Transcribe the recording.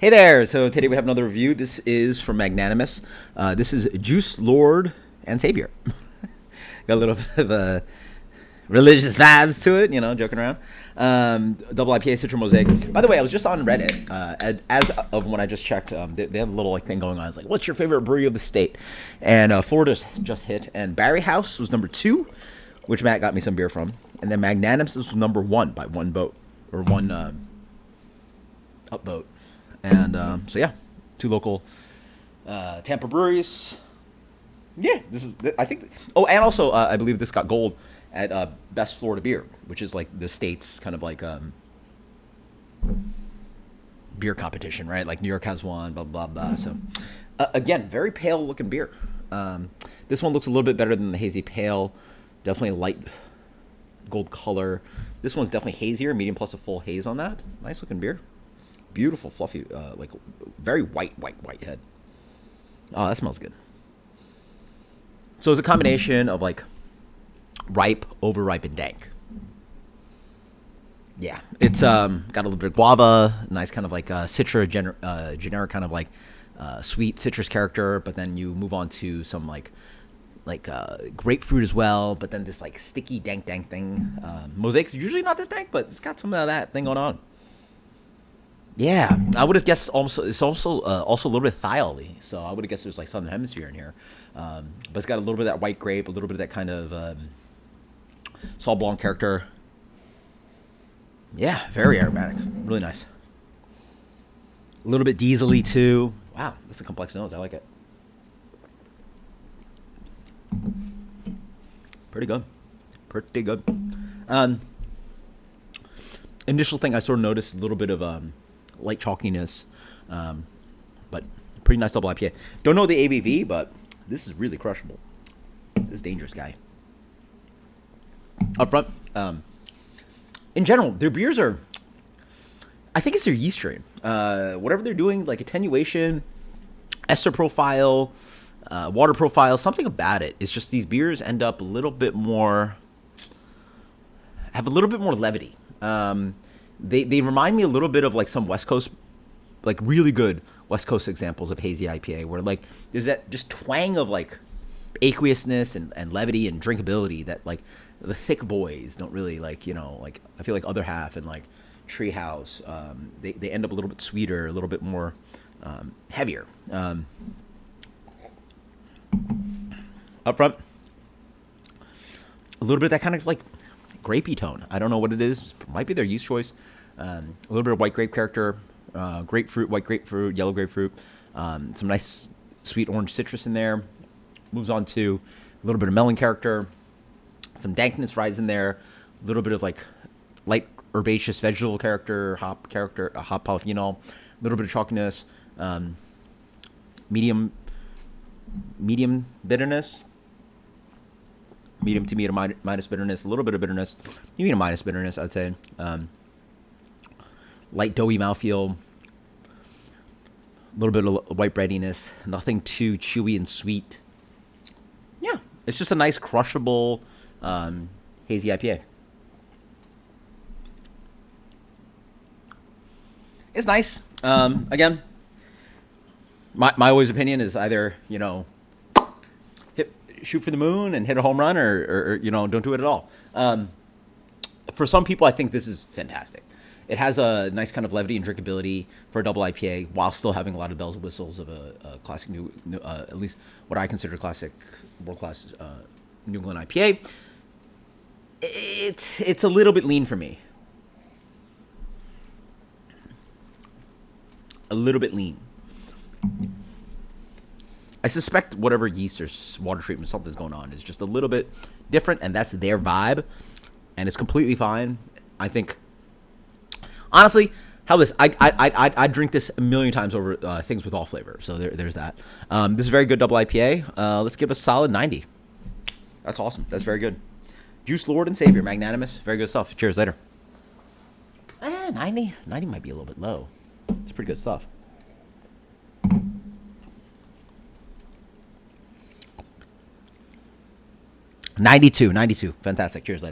Hey there! So today we have another review. This is from Magnanimous. This is Juice Lord and Savior. Got a little bit of religious vibes to it, you know, joking around. Double IPA Citra Mosaic. By the way, I was just on Reddit. As of when I just checked, they have a little thing going on. It's like, what's your favorite brewery of the state? And Florida just hit, and Barry House was number 2, which Matt got me some beer from, and then Magnanimous was number 1 by one vote or one upvote. And so yeah, 2 local Tampa breweries. Yeah, this is I think. Oh, and also I believe this got gold at Best Florida Beer, which is like the state's kind of like beer competition, right? Like New York has one, blah blah blah. So again, very pale looking beer. This one looks a little bit better than the Hazy Pale. Definitely light gold color. This one's definitely hazier, medium plus a full haze on that. Nice looking beer. Beautiful, fluffy, like very white head. Oh, that smells good. So it's a combination of like ripe, overripe, and dank. Yeah, it's got a little bit of guava, nice kind of like citra, generic kind of like sweet citrus character. But then you move on to some like grapefruit as well. But then this like sticky dank thing. Mosaic's usually not this dank, but it's got some of that thing going on. Yeah, I would have guessed it's also a little bit thiol-y, so I would have guessed there's like Southern Hemisphere in here. But it's got a little bit of that white grape, a little bit of that kind of Sauvignon Blanc character. Yeah, very aromatic, really nice. A little bit diesel-y too. Wow, that's a complex nose. I like it. Pretty good, pretty good. Initial thing I sort of noticed a little bit of light chalkiness, but pretty nice double IPA. Don't know the ABV, but this is really crushable. This is dangerous guy. Up front, in general, their beers are, I think it's their yeast strain. Whatever they're doing, like attenuation, ester profile, water profile, something about it. It's just these beers end up a little bit more, have a little bit more levity. They remind me a little bit of like some West Coast, like really good West Coast examples of hazy IPA, where like there's that just twang of like aqueousness and levity and drinkability that like the thick boys don't really like, you know, like I feel like Other Half and like Treehouse, they end up a little bit sweeter, a little bit more heavier. Up front, a little bit of that kind of like grapey tone. I don't know what it is. It might be their yeast choice. A little bit of white grape character, grapefruit, white grapefruit, yellow grapefruit. Some nice sweet orange citrus in there. Moves on to a little bit of melon character. Some dankness rides in there. A little bit of like light herbaceous vegetable character, hop polyphenol. A little bit of chalkiness. Medium bitterness. Medium to medium minus bitterness, a little bit of bitterness, medium minus bitterness, I'd say. Light doughy mouthfeel, a little bit of white breadiness, nothing too chewy and sweet. Yeah, it's just a nice crushable hazy IPA. It's nice. Again, my always opinion is either, you know, shoot for the moon and hit a home run, or you know, don't do it at all. For some people, I think this is fantastic. It has a nice kind of levity and drinkability for a double IPA, while still having a lot of bells and whistles of a classic new at least what I consider classic world class New England IPA. It's a little bit lean for me. A little bit lean. I suspect whatever yeast or water treatment, something's going on, is just a little bit different, and that's their vibe, and it's completely fine. I think, honestly, I'd drink this a million times over things with all flavor. So there's that. This is a very good double IPA. Let's give it a solid 90. That's awesome. That's very good. Juice Lord and Savior, Magnanimous, very good stuff. Cheers later. 90 might be a little bit low. It's pretty good stuff. $92. Fantastic. Cheers later.